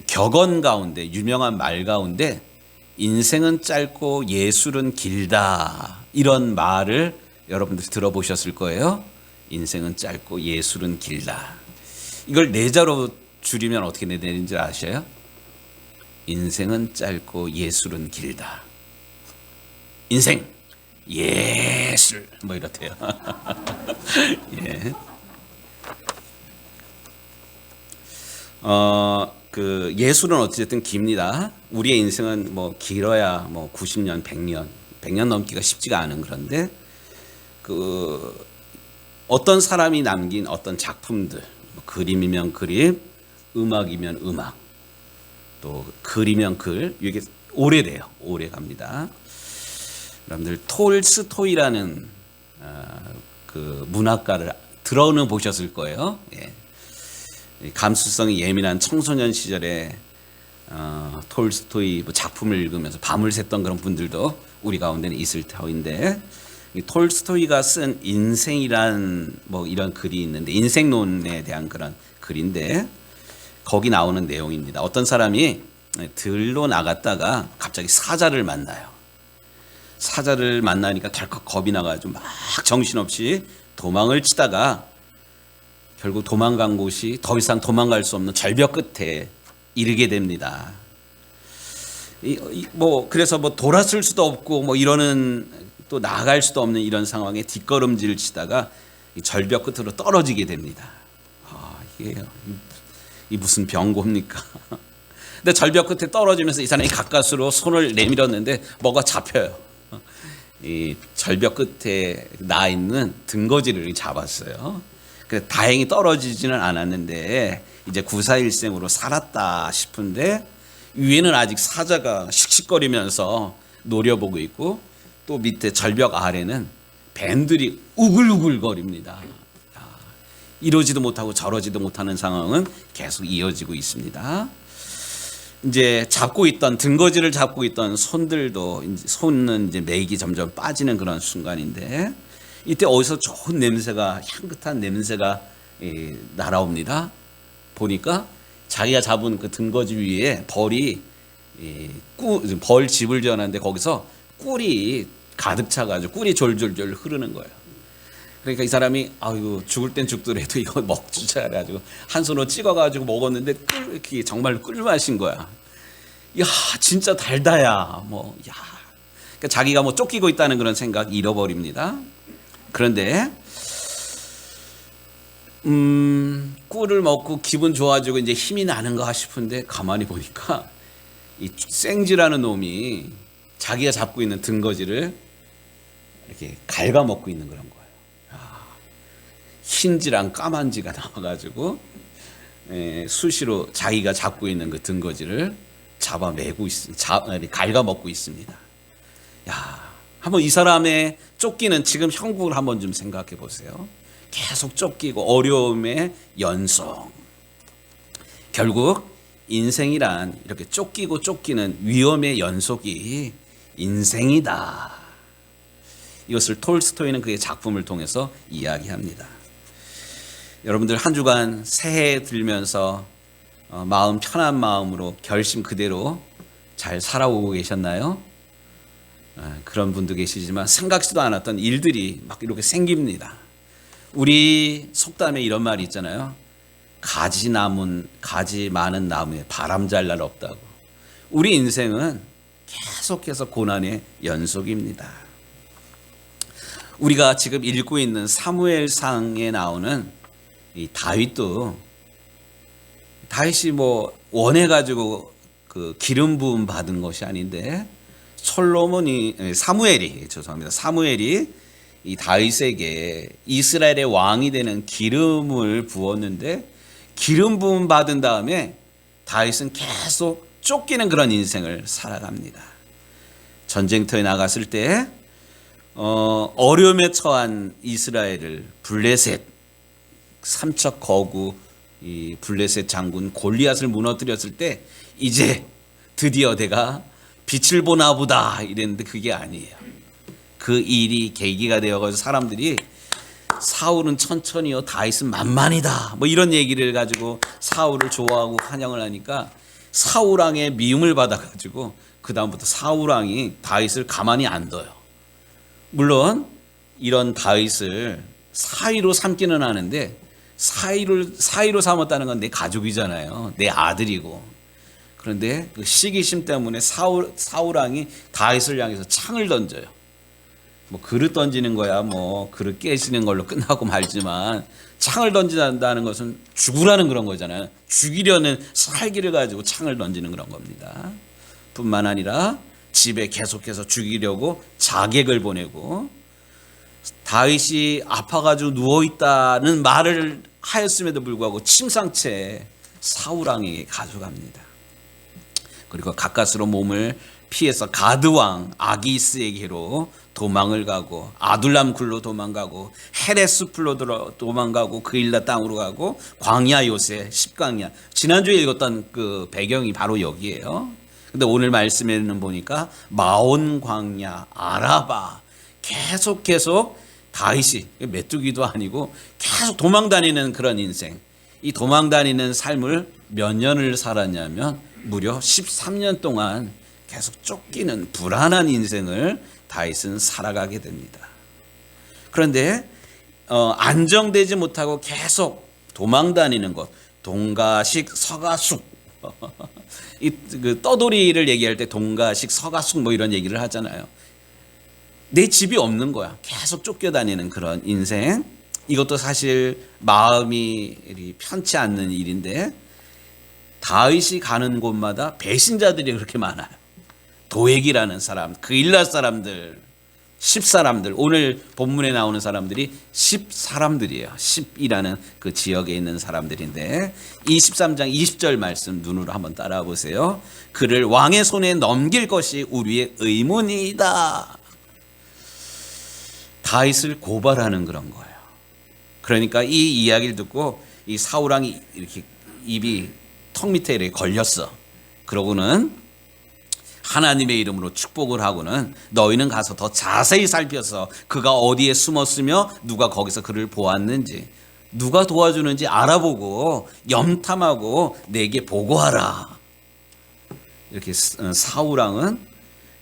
격언 가운데, 유명한 말 가운데 인생은 짧고 예술은 길다, 이런 말을 여러분들 들어보셨을 거예요. 인생은 짧고 예술은 길다. 이걸 내자로 줄이면 어떻게 되는지 아셔요? 인생은 짧고 예술은 길다. 인생, 예술, 뭐 이렇대요. 예. 그 예술은 어쨌든 깁니다. 우리의 인생은 뭐 길어야 뭐 90년, 100년 넘기가 쉽지가 않은, 그런데 그 어떤 사람이 남긴 어떤 작품들, 뭐 그림이면 그림, 음악이면 음악, 또 글이면 글, 이게 오래돼요. 오래 갑니다. 여러분들 톨스토이라는 그 문학가를 들어는 보셨을 거예요. 예. 감수성이 예민한 청소년 시절에 톨스토이 작품을 읽으면서 밤을 샜던 그런 분들도 우리 가운데는 있을 터인데, 이 톨스토이가 쓴 인생이란 뭐 이런 글이 있는데, 인생론에 대한 그런 글인데, 거기 나오는 내용입니다. 어떤 사람이 들로 나갔다가 갑자기 사자를 만나요. 사자를 만나니까 덜컥 겁이 나가지고 막 정신없이 도망을 치다가 결국 도망간 곳이 더 이상 도망갈 수 없는 절벽 끝에 이르게 됩니다. 그래서 뭐 돌아설 수도 없고 뭐 이러는, 또 나아갈 수도 없는 이런 상황에 뒷걸음질 치다가 이 절벽 끝으로 떨어지게 됩니다. 이게 무슨 병고입니까? 근데 절벽 끝에 떨어지면서 이 사람이 가까스로 손을 내밀었는데 뭐가 잡혀요. 이 절벽 끝에 나 있는 등거지를 잡았어요. 그래서 다행히 떨어지지는 않았는데 이제 구사일생으로 살았다 싶은데, 위에는 아직 사자가 씩씩거리면서 노려보고 있고, 또 밑에 절벽 아래는 뱀들이 우글우글거립니다. 이러지도 못하고 저러지도 못하는 상황은 계속 이어지고 있습니다. 이제 등거지를 잡고 있던 손들도, 손은 이제 맥이 점점 빠지는 그런 순간인데, 이때 어디서 좋은 냄새가, 향긋한 냄새가 날아옵니다. 보니까 자기가 잡은 그 등거지 위에 벌이 벌 집을 지어놨는데 거기서 꿀이 가득 차가지고 꿀이 졸졸졸 흐르는 거예요. 그러니까 이 사람이 아이고 죽을 땐 죽더라도 이거 먹주자 해가지고 한 손으로 찍어가지고 먹었는데 이렇게 정말 꿀맛인 거야. 야 진짜 달다야 뭐 야. 그러니까 자기가 뭐 쫓기고 있다는 그런 생각 잃어버립니다. 그런데 꿀을 먹고 기분 좋아지고 이제 힘이 나는가 싶은데 가만히 보니까 이 생쥐라는 놈이 자기가 잡고 있는 등거지를 이렇게 갉아먹고 있는 그런 거예요. 흰지랑 까만지가 나와가지고 수시로 자기가 잡고 있는 그 등거지를 갉아먹고 있습니다. 야, 한번 이 사람의 쫓기는 지금 형국을 한번 좀 생각해 보세요. 계속 쫓기고 어려움의 연속. 결국 인생이란 이렇게 쫓기고 쫓기는 위험의 연속이 인생이다. 이것을 톨스토이는 그의 작품을 통해서 이야기합니다. 여러분들 한 주간 새해 들면서 마음 편한 마음으로 결심 그대로 잘 살아오고 계셨나요? 그런 분도 계시지만 생각지도 않았던 일들이 막 이렇게 생깁니다. 우리 속담에 이런 말이 있잖아요. 가지 많은 나무에 바람 잘 날 없다고. 우리 인생은 계속해서 고난의 연속입니다. 우리가 지금 읽고 있는 사무엘상에 나오는 이 다윗이 뭐 원해가지고 그 기름 부음 받은 것이 아닌데 사무엘이 이 다윗에게 이스라엘의 왕이 되는 기름을 부었는데, 기름 부음 받은 다음에 다윗은 계속 쫓기는 그런 인생을 살아갑니다. 전쟁터에 나갔을 때 어려움에 처한 이스라엘을 블레셋 삼척 거구 이 블레셋 장군 골리앗을 무너뜨렸을 때 이제 드디어 내가 빛을 보나 보다 이랬는데 그게 아니에요. 그 일이 계기가 되어가지고 사람들이 사울은 천천히요, 다윗은 만만이다. 뭐 이런 얘기를 가지고 사울을 좋아하고 환영을 하니까 사울 왕의 미움을 받아가지고 그 다음부터 사울 왕이 다윗을 가만히 안 둬요. 물론 이런 다윗을 사위로 삼기는 하는데 사위로 삼았다는 건 내 가족이잖아요. 내 아들이고. 그런데 그 시기심 때문에 사울 왕이 다윗을 향해서 창을 던져요. 뭐 그릇 던지는 거야, 뭐 그릇 깨지는 걸로 끝나고 말지만 창을 던진다는 것은 죽으라는 그런 거잖아요. 죽이려는 살기를 가지고 창을 던지는 그런 겁니다. 뿐만 아니라 집에 계속해서 죽이려고 자객을 보내고, 다윗이 아파가지고 누워있다는 말을 하였음에도 불구하고 침상채 사울 왕에게 가져갑니다. 그리고 가까스로 몸을 피해서 가드왕 아기스에게로 도망을 가고, 아둘람 굴로 도망가고, 헤레스 풀로 도망가고, 그일라 땅으로 가고, 광야 요새 10광야, 지난주에 읽었던 그 배경이 바로 여기에요. 근데 오늘 말씀에는 보니까 마온 광야, 아라바, 계속 다윗이 메뚜기도 아니고 계속 도망다니는 그런 인생, 이 도망다니는 삶을 몇 년을 살았냐면 무려 13년 동안 계속 쫓기는 불안한 인생을 다윗은 살아가게 됩니다. 그런데 안정되지 못하고 계속 도망다니는 것, 동가식 서가숙, 그 떠돌이를 얘기할 때 동가식 서가숙 뭐 이런 얘기를 하잖아요. 내 집이 없는 거야. 계속 쫓겨다니는 그런 인생. 이것도 사실 마음이 편치 않는 일인데, 다윗이 가는 곳마다 배신자들이 그렇게 많아요. 도액이라는 사람, 그일라 사람들, 10사람들, 오늘 본문에 나오는 사람들이 10사람들이에요. 10이라는 그 지역에 있는 사람들인데, 23장 20절 말씀 눈으로 한번 따라와 보세요. 그를 왕의 손에 넘길 것이 우리의 의문이다. 다윗을 고발하는 그런 거예요. 그러니까 이 이야기를 듣고 이 사울 왕이 이렇게 입이 턱 밑에 이렇게 걸렸어. 그러고는 하나님의 이름으로 축복을 하고는, 너희는 가서 더 자세히 살펴서 그가 어디에 숨었으며 누가 거기서 그를 보았는지, 누가 도와주는지 알아보고 염탐하고 내게 보고하라. 이렇게 사울 왕은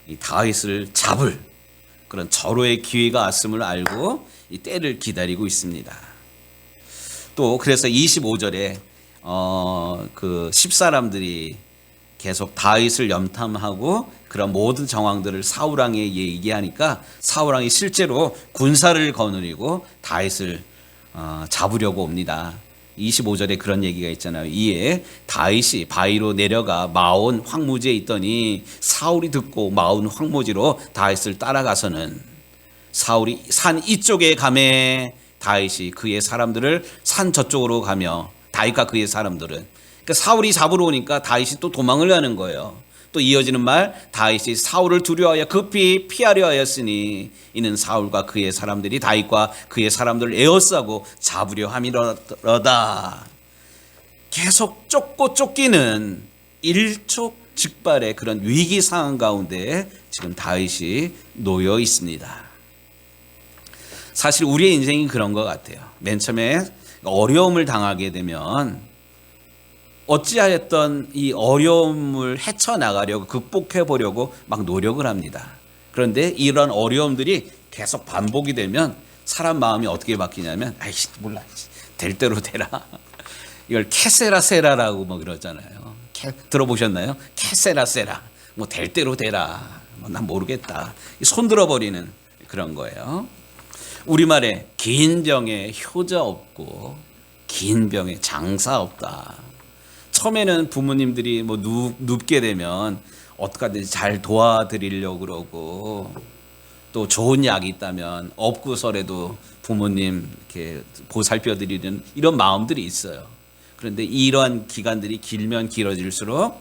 이 다윗을 잡을 그런 절호의 기회가 왔음을 알고 이 때를 기다리고 있습니다. 또 그래서 25절에 그 10사람들이 계속 다윗을 염탐하고 그런 모든 정황들을 사울 왕에게 얘기하니까 사울 왕이 실제로 군사를 거느리고 다윗을 잡으려고 옵니다. 25절에 그런 얘기가 있잖아요. 이에 다윗이 바위로 내려가 마온 황무지에 있더니 사울이 듣고 마온 황무지로 다윗을 따라가서는 사울이 산 이쪽에 가매 다윗이 그의 사람들을 산 저쪽으로 가며, 다윗과 그의 사람들은, 그러니까 사울이 잡으러 오니까 다윗이 또 도망을 가는 거예요. 또 이어지는 말, 다윗이 사울을 두려워하여 급히 피하려 하였으니 이는 사울과 그의 사람들이 다윗과 그의 사람들을 에워싸고 잡으려 함이로다. 계속 쫓고 쫓기는 일촉즉발의 그런 위기 상황 가운데 지금 다윗이 놓여 있습니다. 사실 우리의 인생이 그런 것 같아요. 맨 처음에 어려움을 당하게 되면 어찌하였던 이 어려움을 헤쳐나가려고, 극복해보려고 막 노력을 합니다. 그런데 이런 어려움들이 계속 반복이 되면 사람 마음이 어떻게 바뀌냐면, 아이씨 몰라, 될 대로 되라. 이걸 캐세라세라라고 뭐 그러잖아요. 들어보셨나요? 캐세라세라. 뭐 될 대로 되라. 난 모르겠다. 손 들어버리는 그런 거예요. 우리말에 긴 병에 효자 없고 긴 병에 장사 없다. 처음에는 부모님들이 뭐 눕게 되면 어떡하든지 잘 도와드리려고 그러고, 또 좋은 약이 있다면 업구설에도 부모님 이렇게 보살펴 드리는 이런 마음들이 있어요. 그런데 이러한 기간들이 길면 길어질수록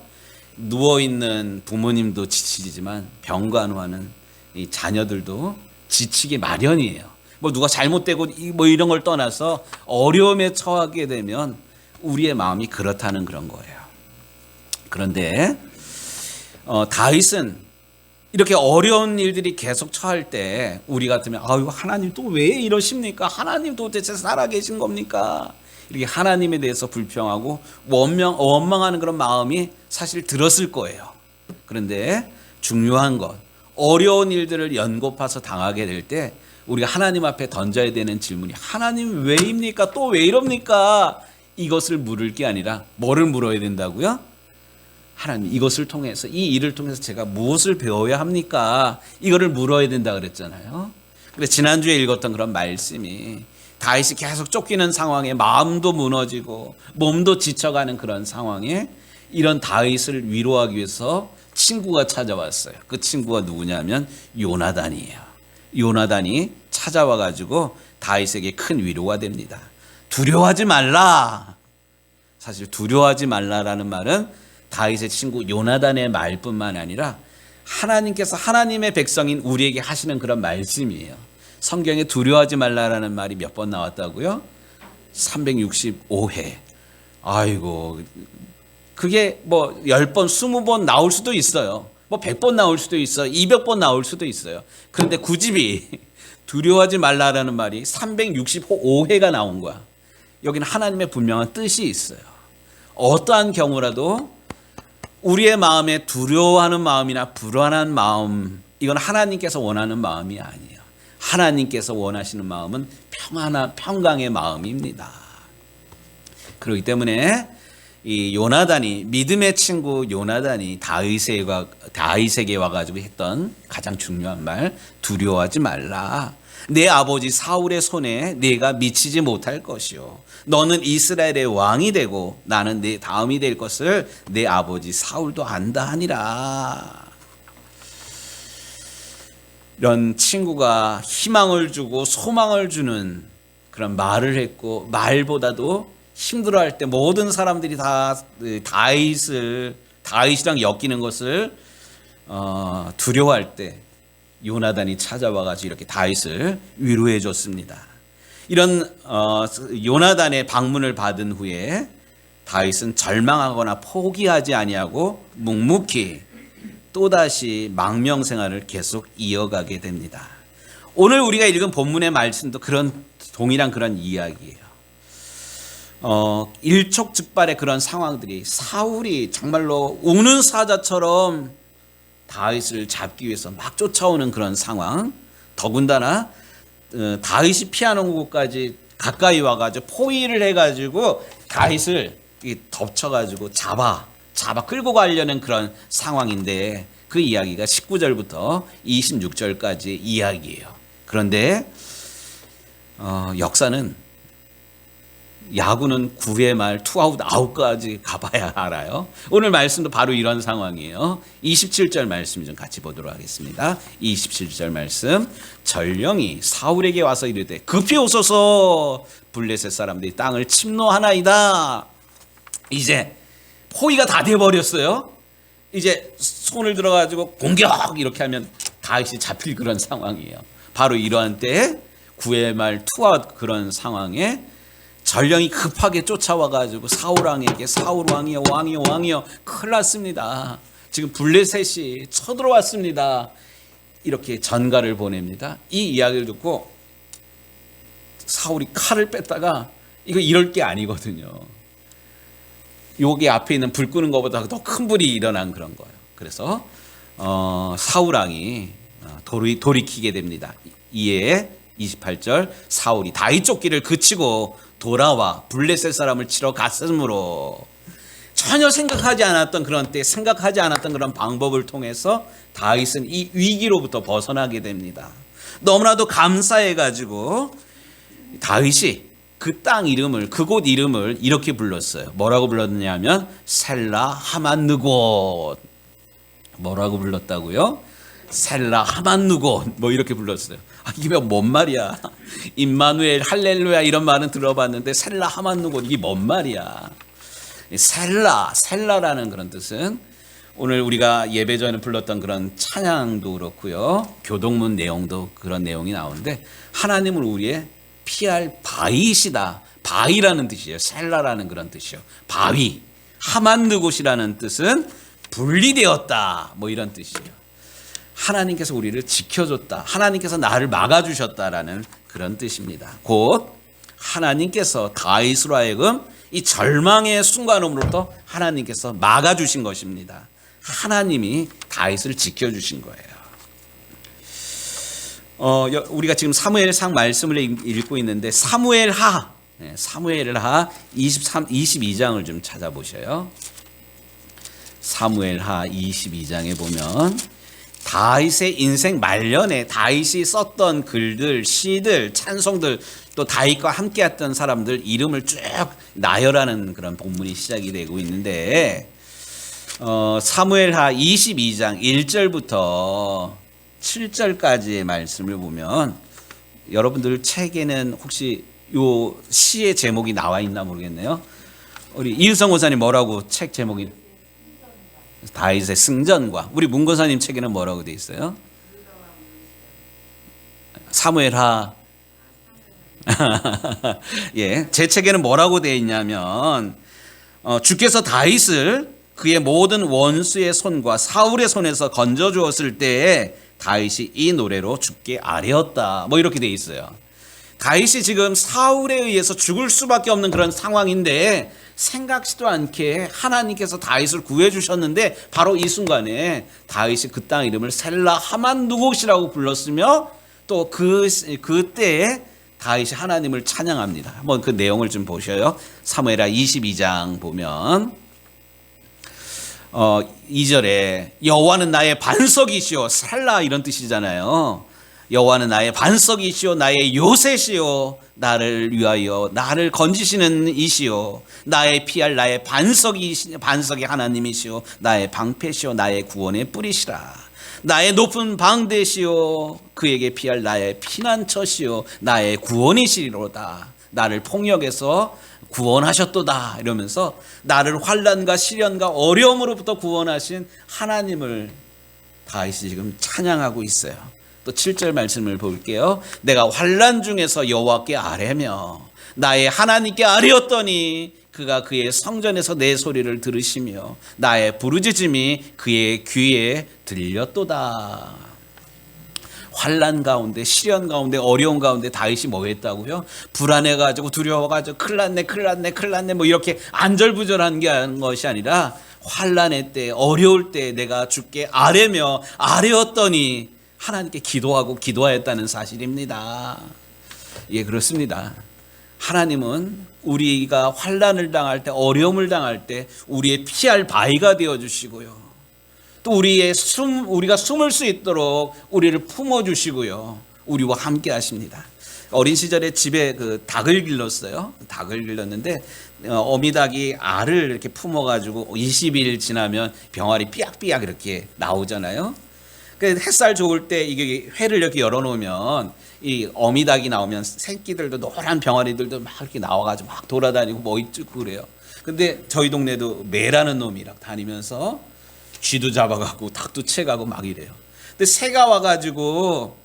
누워있는 부모님도 지치지만 병간호하는 이 자녀들도 지치기 마련이에요. 뭐 누가 잘못되고 뭐 이런 걸 떠나서 어려움에 처하게 되면 우리의 마음이 그렇다는 그런 거예요. 그런데 다윗은 이렇게 어려운 일들이 계속 처할 때 우리 같으면 아유 하나님 또 왜 이러십니까? 하나님 도대체 살아계신 겁니까? 이렇게 하나님에 대해서 불평하고 원망하는 그런 마음이 사실 들었을 거예요. 그런데 중요한 건 어려운 일들을 연고파서 당하게 될 때 우리가 하나님 앞에 던져야 되는 질문이 하나님 왜입니까? 또 왜 이럽니까? 이것을 물을 게 아니라 뭐를 물어야 된다고요? 하나님 이것을 통해서 이 일을 통해서 제가 무엇을 배워야 합니까? 이거를 물어야 된다 그랬잖아요. 그래서 지난주에 읽었던 그런 말씀이 다윗이 계속 쫓기는 상황에 마음도 무너지고 몸도 지쳐가는 그런 상황에 이런 다윗을 위로하기 위해서 친구가 찾아왔어요. 그 친구가 누구냐면 요나단이에요. 요나단이 찾아와 가지고 다윗에게 큰 위로가 됩니다. 두려워하지 말라. 사실 두려워하지 말라라는 말은 다윗의 친구 요나단의 말뿐만 아니라 하나님께서 하나님의 백성인 우리에게 하시는 그런 말씀이에요. 성경에 두려워하지 말라라는 말이 몇 번 나왔다고요? 365회. 아이고 그게 뭐 10번, 20번 나올 수도 있어요. 뭐 100번 나올 수도 있어요. 200번 나올 수도 있어요. 그런데 굳이 두려워하지 말라라는 말이 365회가 나온 거야. 여기는 하나님의 분명한 뜻이 있어요. 어떠한 경우라도 우리의 마음에 두려워하는 마음이나 불안한 마음, 이건 하나님께서 원하는 마음이 아니에요. 하나님께서 원하시는 마음은 평강의 마음입니다. 그렇기 때문에 이 요나단이 믿음의 친구 요나단이 다윗에게 와가지고 했던 가장 중요한 말 두려워하지 말라. 내 아버지 사울의 손에 네가 미치지 못할 것이요 너는 이스라엘의 왕이 되고 나는 네 다음이 될 것을 내 아버지 사울도 안다 하니라. 이런 친구가 희망을 주고 소망을 주는 그런 말을 했고 말보다도 힘들어할 때 모든 사람들이 다 다윗이랑 엮이는 것을 두려워할 때 요나단이 찾아와가지고 이렇게 다윗을 위로해 줬습니다. 이런 요나단의 방문을 받은 후에 다윗은 절망하거나 포기하지 아니하고 묵묵히 또다시 망명 생활을 계속 이어가게 됩니다. 오늘 우리가 읽은 본문의 말씀도 동일한 그런 이야기예요. 일촉즉발의 그런 상황들이 사울이 정말로 우는 사자처럼 다윗을 잡기 위해서 막 쫓아오는 그런 상황, 더군다나 다윗이 피하는 곳까지 가까이 와가지고 포위를 해가지고 다윗을 덮쳐가지고 잡아 끌고 가려는 그런 상황인데 그 이야기가 19절부터 26절까지 이야기예요. 그런데 역사는 야구는 9회 말 투아웃 아웃까지 가봐야 알아요. 오늘 말씀도 바로 이런 상황이에요. 27절 말씀 좀 같이 보도록 하겠습니다. 27절 말씀. 전령이 사울에게 와서 이르되 급히 오소서 블레셋 사람들이 땅을 침노하나이다. 이제 포위가 다 돼버렸어요. 이제 손을 들어가지고 공격 이렇게 하면 다윗이 잡힐 그런 상황이에요. 바로 이러한 때에 9회 말 투아웃 그런 상황에 전령이 급하게 쫓아와가지고 사울왕에게 사울 왕이여 큰일 났습니다. 지금 블레셋이 쳐들어왔습니다. 이렇게 전가를 보냅니다. 이 이야기를 듣고 사울이 칼을 뺐다가 이거 이럴 게 아니거든요. 여기 앞에 있는 불 끄는 것보다 더 큰 불이 일어난 그런 거예요. 그래서 사울왕이 돌이키게 됩니다. 이에 28절 사울이 다윗 쫓기를 그치고 돌아와 블레셋 사람을 치러 갔으므로 전혀 생각하지 않았던 그런 때 생각하지 않았던 그런 방법을 통해서 다윗은 이 위기로부터 벗어나게 됩니다. 너무나도 감사해가지고 다윗이 그 땅 이름을 그곳 이름을 이렇게 불렀어요. 뭐라고 불렀느냐면 셀라 하만느곳. 뭐라고 불렀다고요? 셀라 하만느곳 뭐 이렇게 불렀어요. 이게 뭔 말이야? 임마누엘 할렐루야 이런 말은 들어봤는데 셀라 하만느곳 이게 뭔 말이야? 셀라라는 그런 뜻은 오늘 우리가 예배 전에 불렀던 그런 찬양도 그렇고요. 교동문 내용도 그런 내용이 나오는데 하나님을 우리의 피할 바위시다. 바위라는 뜻이에요. 셀라라는 그런 뜻이요. 바위. 하만느곳이라는 뜻은 분리되었다. 뭐 이런 뜻이에요. 하나님께서 우리를 지켜줬다, 하나님께서 나를 막아주셨다라는 그런 뜻입니다. 곧 하나님께서 다윗으로 하여금 이 절망의 순간음으로부터 하나님께서 막아주신 것입니다. 하나님이 다윗을 지켜주신 거예요. 우리가 지금 사무엘상 말씀을 읽고 있는데 사무엘하 22장을 좀 찾아보셔요. 사무엘하 22장에 보면 다윗의 인생 말년에 다윗이 썼던 글들, 시들, 찬송들, 또 다윗과 함께했던 사람들 이름을 쭉 나열하는 그런 본문이 시작이 되고 있는데 사무엘하 22장 1절부터 7절까지의 말씀을 보면 여러분들 책에는 혹시 요 시의 제목이 나와 있나 모르겠네요. 우리 이유성 고사님 뭐라고 책 제목이? 다윗의 승전과. 우리 문고사님 책에는 뭐라고 돼 있어요? 사무엘하. 예, 제 책에는 뭐라고 돼 있냐면 주께서 다윗을 그의 모든 원수의 손과 사울의 손에서 건져 주었을 때에 다윗이 이 노래로 주께 아뢰었다. 뭐 이렇게 돼 있어요. 다윗이 지금 사울에 의해서 죽을 수밖에 없는 그런 상황인데 생각지도 않게 하나님께서 다윗을 구해 주셨는데 바로 이 순간에 다윗이 그 땅 이름을 셀라 하만 누곳이라고 불렀으며 또 그때에 다윗이 하나님을 찬양합니다. 한번 그 내용을 좀 보셔요. 사무엘하 22장 보면 2절에 여호와는 나의 반석이시오. 셀라 이런 뜻이잖아요. 여호와는 나의 반석이시오, 나의 요새시오, 나를 위하여 나를 건지시는 이시오, 나의 피할 나의 반석이 하나님이시오, 나의 방패시오, 나의 구원의 뿌리시라. 나의 높은 방대시오, 그에게 피할 나의 피난처시오, 나의 구원이시리로다. 나를 폭력에서 구원하셨도다. 이러면서 나를 환난과 시련과 어려움으로부터 구원하신 하나님을 다윗이 지금 찬양하고 있어요. 또 7절 말씀을 볼게요. 내가 환난 중에서 여호와께 아뢰며 나의 하나님께 아뢰었더니 그가 그의 성전에서 내 소리를 들으시며 나의 부르짖음이 그의 귀에 들렸도다. 환난 가운데, 시련 가운데, 어려운 가운데 다윗이 뭐 했다고요? 불안해가지고 두려워가지고 큰일 났네 뭐 이렇게 안절부절한 것이 아니라 환난의 때, 어려울 때 내가 주께 아뢰며 아뢰었더니 하나님께 기도하였다는 사실입니다. 예, 그렇습니다. 하나님은 우리가 환난을 당할 때, 어려움을 당할 때 우리의 피할 바위가 되어 주시고요. 또 우리가 숨을 수 있도록 우리를 품어 주시고요. 우리와 함께 하십니다. 어린 시절에 집에 닭을 길렀어요. 닭을 길렀는데 어미닭이 알을 이렇게 품어 가지고 20일 지나면 병아리 삐약삐약 이렇게 나오잖아요. 햇살 좋을 때 이게 회를 이렇게 열어놓으면 이 어미닭이 나오면 새끼들도 노란 병아리들도 막 이렇게 나와가지고 막 돌아다니고 뭐 있고 그래요. 근데 저희 동네도 매라는 놈이 막 다니면서 쥐도 잡아가고 닭도 채가고 막 이래요. 근데 새가 와가지고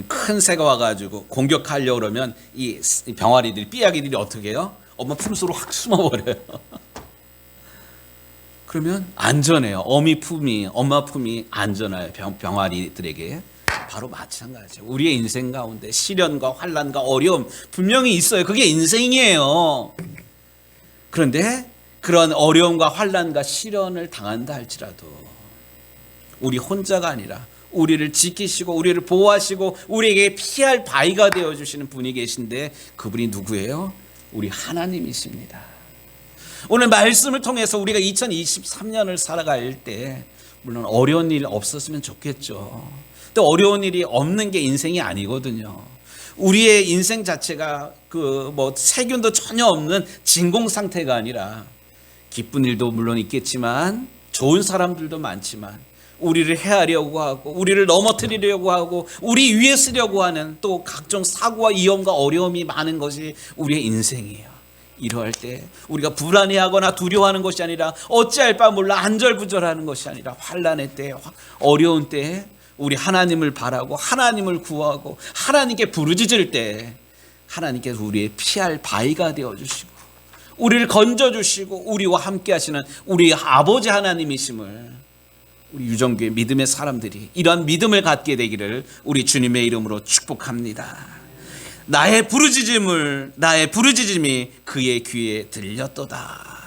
큰 새가 와가지고 공격하려고 그러면 이 병아리들 삐약이들이 어떻게 해요? 엄마 품속으로 확 숨어버려요. 그러면 안전해요. 엄마 품이 안전해요. 병아리들에게. 바로 마찬가지죠. 우리의 인생 가운데 시련과 환난과 어려움 분명히 있어요. 그게 인생이에요. 그런데 그런 어려움과 환난과 시련을 당한다 할지라도 우리 혼자가 아니라 우리를 지키시고 우리를 보호하시고 우리에게 피할 바위가 되어주시는 분이 계신데 그분이 누구예요? 우리 하나님이십니다. 오늘 말씀을 통해서 우리가 2023년을 살아갈 때 물론 어려운 일 없었으면 좋겠죠. 또 어려운 일이 없는 게 인생이 아니거든요. 우리의 인생 자체가 세균도 전혀 없는 진공 상태가 아니라 기쁜 일도 물론 있겠지만 좋은 사람들도 많지만 우리를 해하려고 하고 우리를 넘어뜨리려고 하고 우리 위에 쓰려고 하는 또 각종 사고와 위험과 어려움이 많은 것이 우리의 인생이에요. 이러할 때 우리가 불안해하거나 두려워하는 것이 아니라 어찌할 바 몰라 안절부절하는 것이 아니라 환난의 때, 어려운 때에 우리 하나님을 바라고 하나님을 구하고 하나님께 부르짖을 때 하나님께서 우리의 피할 바위가 되어주시고 우리를 건져주시고 우리와 함께 하시는 우리 아버지 하나님이심을 우리 유정교회 믿음의 사람들이 이러한 믿음을 갖게 되기를 우리 주님의 이름으로 축복합니다. 나의 부르짖음이 그의 귀에 들렸도다.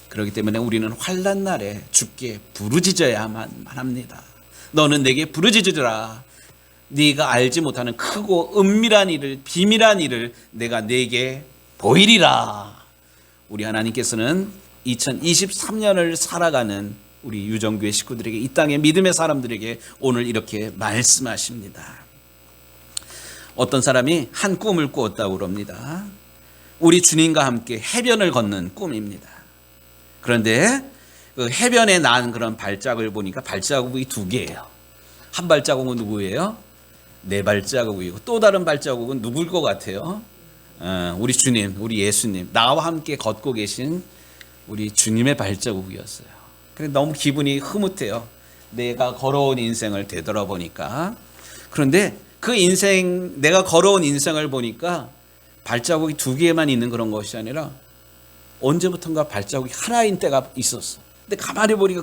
그렇기 때문에 우리는 환난 날에 주께 부르짖어야만 합니다. 너는 내게 부르짖으라. 네가 알지 못하는 크고 은밀한 일을, 비밀한 일을 내가 네게 보이리라. 우리 하나님께서는 2023년을 살아가는 우리 유정교회 식구들에게, 이 땅의 믿음의 사람들에게 오늘 이렇게 말씀하십니다. 어떤 사람이 한 꿈을 꾸었다고 그럽니다. 우리 주님과 함께 해변을 걷는 꿈입니다. 그런데 그 해변에 난 그런 발자국을 보니까 발자국이 두 개예요. 한 발자국은 누구예요? 네 발자국이고, 또 다른 발자국은 누굴 것 같아요? 우리 주님, 우리 예수님, 나와 함께 걷고 계신 우리 주님의 발자국이었어요. 그래서 너무 기분이 흐뭇해요. 내가 걸어온 인생을 되돌아보니까. 그런데 그 인생, 내가 걸어온 인생을 보니까 발자국이 두 개만 있는 그런 것이 아니라 언제부턴가 발자국이 하나인 때가 있었어. 근데 가만히 보니까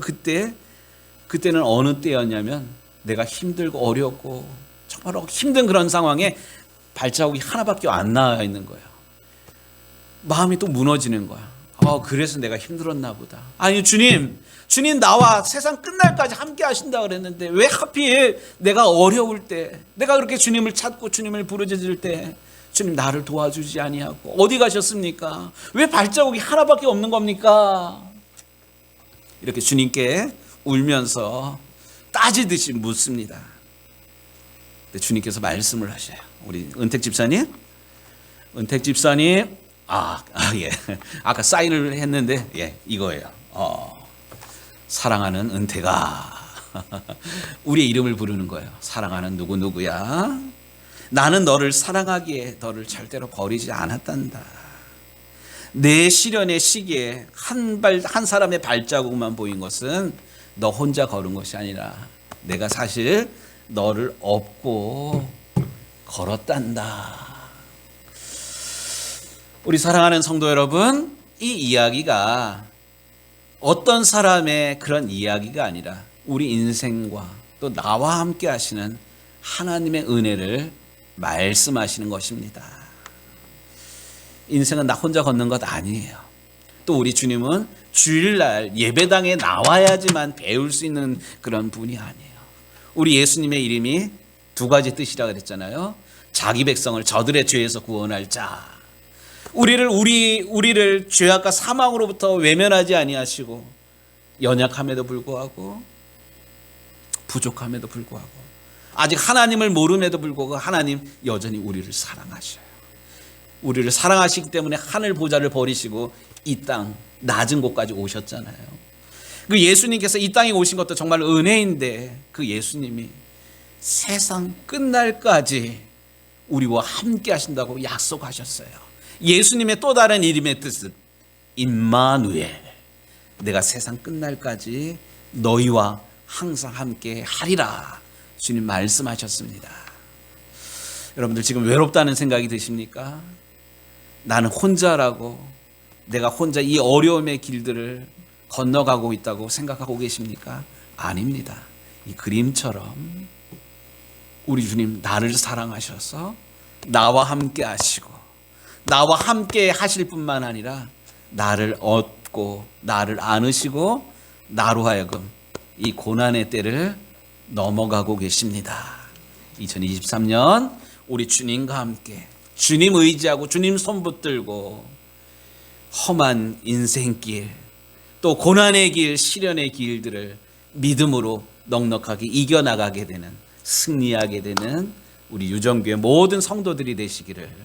그때는 어느 때였냐면 내가 힘들고 어렵고 정말 힘든 그런 상황에 발자국이 하나밖에 안 나와 있는 거야. 마음이 또 무너지는 거야. 그래서 내가 힘들었나 보다. 아니, 주님 나와 세상 끝날까지 함께 하신다 그랬는데 왜 하필 내가 어려울 때, 내가 그렇게 주님을 찾고 주님을 부르짖을 때 주님 나를 도와주지 아니하고 어디 가셨습니까? 왜 발자국이 하나밖에 없는 겁니까? 이렇게 주님께 울면서 따지듯이 묻습니다. 근데 주님께서 말씀을 하셔요. 우리 은택 집사님, 예. 아까 사인을 했는데, 예, 이거예요. 사랑하는 은택아. 우리의 이름을 부르는 거예요. 사랑하는 누구누구야. 나는 너를 사랑하기에 너를 절대로 버리지 않았단다. 내 시련의 시기에 한 사람의 발자국만 보인 것은 너 혼자 걸은 것이 아니라 내가 사실 너를 업고 걸었단다. 우리 사랑하는 성도 여러분, 이 이야기가 어떤 사람의 그런 이야기가 아니라 우리 인생과 또 나와 함께 하시는 하나님의 은혜를 말씀하시는 것입니다. 인생은 나 혼자 걷는 것 아니에요. 또 우리 주님은 주일날 예배당에 나와야지만 배울 수 있는 그런 분이 아니에요. 우리 예수님의 이름이 두 가지 뜻이라 그랬잖아요. 자기 백성을 저들의 죄에서 구원할 자. 우리를 죄악과 사망으로부터 외면하지 아니하시고 연약함에도 불구하고 부족함에도 불구하고 아직 하나님을 모름에도 불구하고 하나님 여전히 우리를 사랑하셔요. 우리를 사랑하시기 때문에 하늘 보좌를 버리시고 이 땅 낮은 곳까지 오셨잖아요. 그 예수님께서 이 땅에 오신 것도 정말 은혜인데 그 예수님이 세상 끝날까지 우리와 함께 하신다고 약속하셨어요. 예수님의 또 다른 이름의 뜻은 임마누엘, 내가 세상 끝날까지 너희와 항상 함께 하리라 주님 말씀하셨습니다. 여러분들 지금 외롭다는 생각이 드십니까? 나는 혼자라고, 내가 혼자 이 어려움의 길들을 건너가고 있다고 생각하고 계십니까? 아닙니다. 이 그림처럼 우리 주님 나를 사랑하셔서 나와 함께 하시고 나와 함께 하실 뿐만 아니라 나를 얻고 나를 안으시고 나로 하여금 이 고난의 때를 넘어가고 계십니다. 2023년 우리 주님과 함께 주님 의지하고 주님 손 붙들고 험한 인생길, 또 고난의 길, 시련의 길들을 믿음으로 넉넉하게 이겨나가게 되는, 승리하게 되는 우리 유정교회 모든 성도들이 되시기를